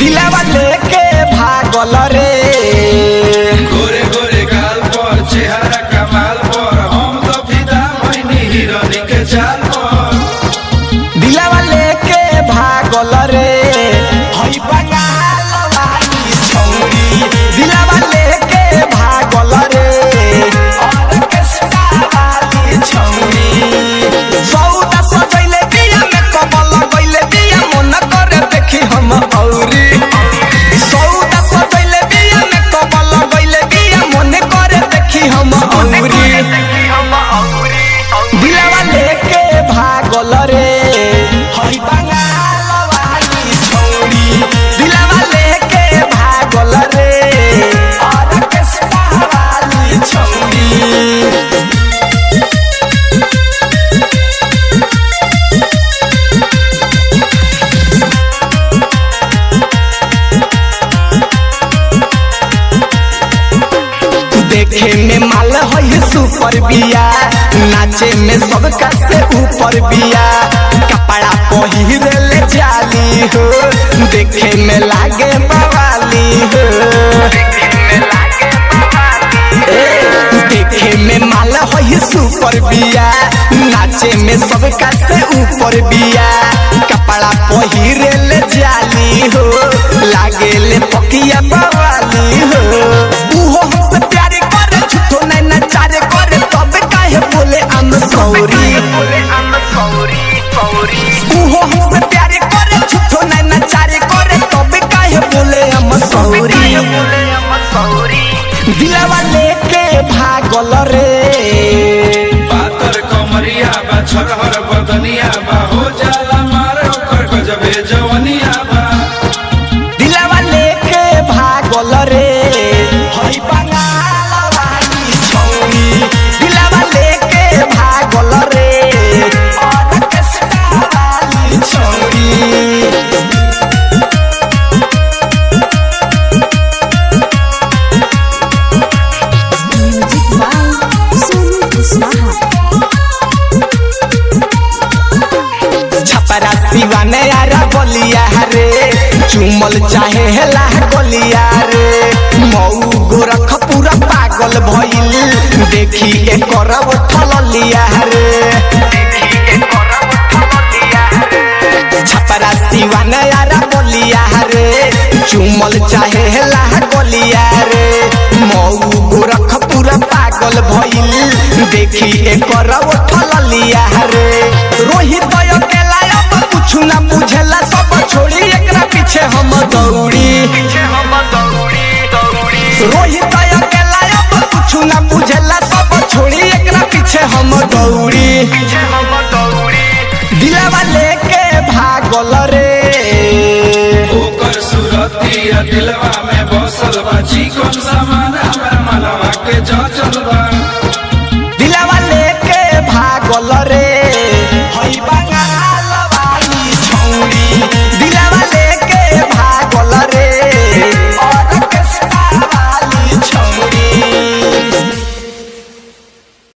दिलावा लेके भागल रे गोरे गोरे गाल पर चेहरा कमाल पर हम तो फिदा भइनी हिरनी के चाल पर दिलावा लेके भागल रे हई बंगाल वाली छौरी दिलावा लेके भागल रे और केसटा वाली छौरी सौदा सजैले दिया में कमल गइले दिया मन करे देखी हम औरी सौदा सजैले दिया में कमल गइले दिया मन करे देखी हम औरी दिलावा लेके भागल रे हई बंगाल वाली छौरी दिलावा लेके भागल रे और केसटा वाली छौरी देखे में माल है सुपर बिया नाचे में सबका से ऊपर बिया कपड़ा पहिरले जाली हो देखे में लागे बवाली हो देखे में माल है सुपर बिया नाचे में सबका से ऊपर बिया कपड़ा पहिरले जाली हो लागे ले पकिया बवाली हो उहो हमसे प्यारे करे झूठो नैना चारे करे तब काहे बोले I'm sorry उहो हमसे प्यारे करे झूठो नैना चारे करे तब काहे बोले I'm sorry दिलावा लेके भागल रे पातर कमरिया बा छरहर बदनिया बा हो जाला मार ओकर गजबे जवनिया बा दिलावा लेके भागल रे हई बंगाल वाली छौरी दिलावा लेके भागल रे और केसटा वाली छौरी छपरा सिवाने यारा बोलिया रे चुमल चाहे हेला गोलिया रे मऊ गोरख पूरा पागल भइल देखी के करब ठललिया रे छपरा सिवाने यारा बोलिया रे चुमल चाहे हेला गोलिया रे मऊ गोरख पूरा पागल भइल देखी के करब ठललिया रे रोहित अकेला अब कुछ ना बुझेला सब छोड़ी एकरा पीछे हम दौड़ी रोहित अकेला अब कुछ ना बुझेला सब छोड़ी एकरा पीछे हम दौड़ी दिलावा लेके भागल रे ओकर सूरतिया दिलवा में बसल बा चिकन समाना बा